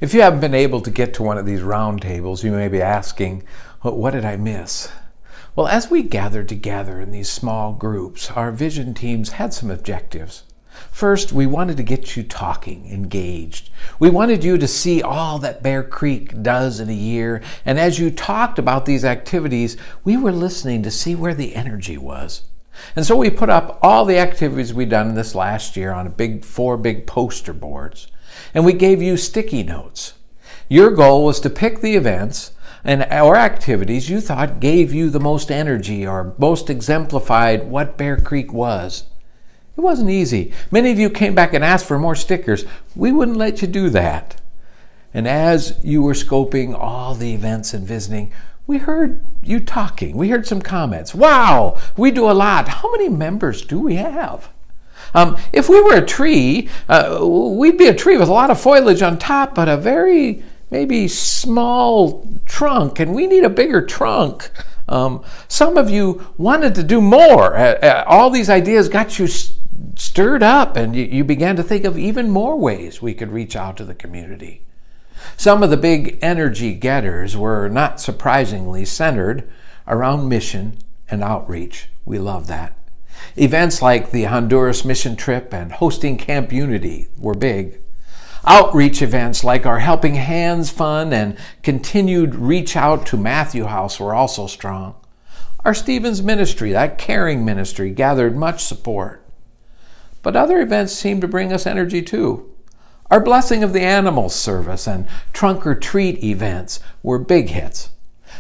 If you haven't been able to get to one of these round tables, you may be asking, what did I miss? Well, as we gathered together in these small groups, our vision teams had some objectives. First, we wanted to get you talking, engaged. We wanted you to see all that Bear Creek does in a year, and as you talked about these activities, we were listening to see where the energy was. And so we put up all the activities we'd done this last year on four big poster boards. And we gave you sticky notes. Your goal was to pick the events or activities you thought gave you the most energy or most exemplified what Bear Creek was. It wasn't easy. Many of you came back and asked for more stickers. We wouldn't let you do that. And as you were scoping all the events and visiting, we heard you talking. We heard some comments. Wow, we do a lot. How many members do we have? If we were a tree, we'd be a tree with a lot of foliage on top, but a very maybe small trunk, and we need a bigger trunk. Some of you wanted to do more. All these ideas got you stirred up, and you began to think of even more ways we could reach out to the community. Some of the big energy getters were, not surprisingly, centered around mission and outreach. We love that. Events like the Honduras mission trip and hosting Camp Unity were big. Outreach events like our Helping Hands Fund and continued reach out to Matthew House were also strong. Our Stevens ministry, that caring ministry, gathered much support. But other events seemed to bring us energy too. Our Blessing of the Animals service and Trunk or Treat events were big hits.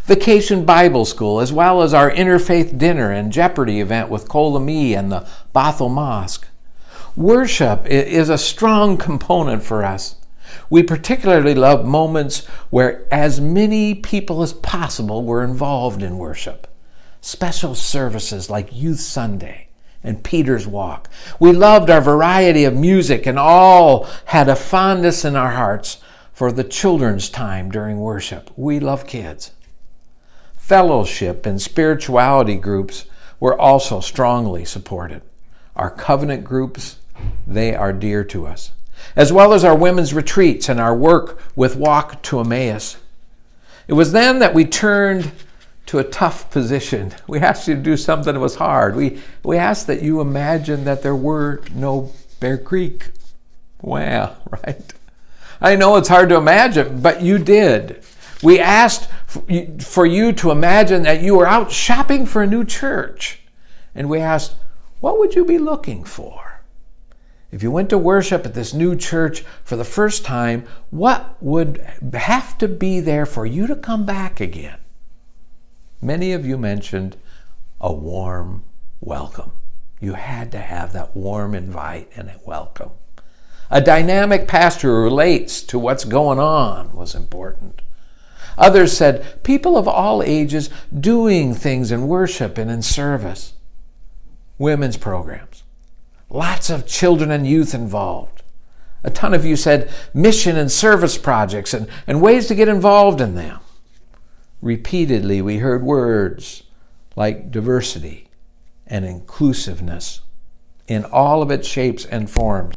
Vacation Bible School, as well as our Interfaith Dinner and Jeopardy event with Kolami and the Bothell Mosque. Worship is a strong component for us. We particularly love moments where as many people as possible were involved in worship. Special services like Youth Sunday and Peter's Walk. We loved our variety of music and all had a fondness in our hearts for the children's time during worship. We love kids. Fellowship and spirituality groups were also strongly supported. Our covenant groups, they are dear to us, as well as our women's retreats and our work with Walk to Emmaus. It was then that we turned to a tough position. We asked you to do something that was hard. We asked that you imagine that there were no Bear Creek. Wow, right? I know it's hard to imagine, but you did. We asked for you to imagine that you were out shopping for a new church. And we asked, what would you be looking for? If you went to worship at this new church for the first time, what would have to be there for you to come back again? Many of you mentioned a warm welcome. You had to have that warm invite and a welcome. A dynamic pastor who relates to what's going on was important. Others said people of all ages doing things in worship and in service. Women's programs. Lots of children and youth involved. A ton of you said mission and service projects and ways to get involved in them. Repeatedly, we heard words like diversity and inclusiveness in all of its shapes and forms.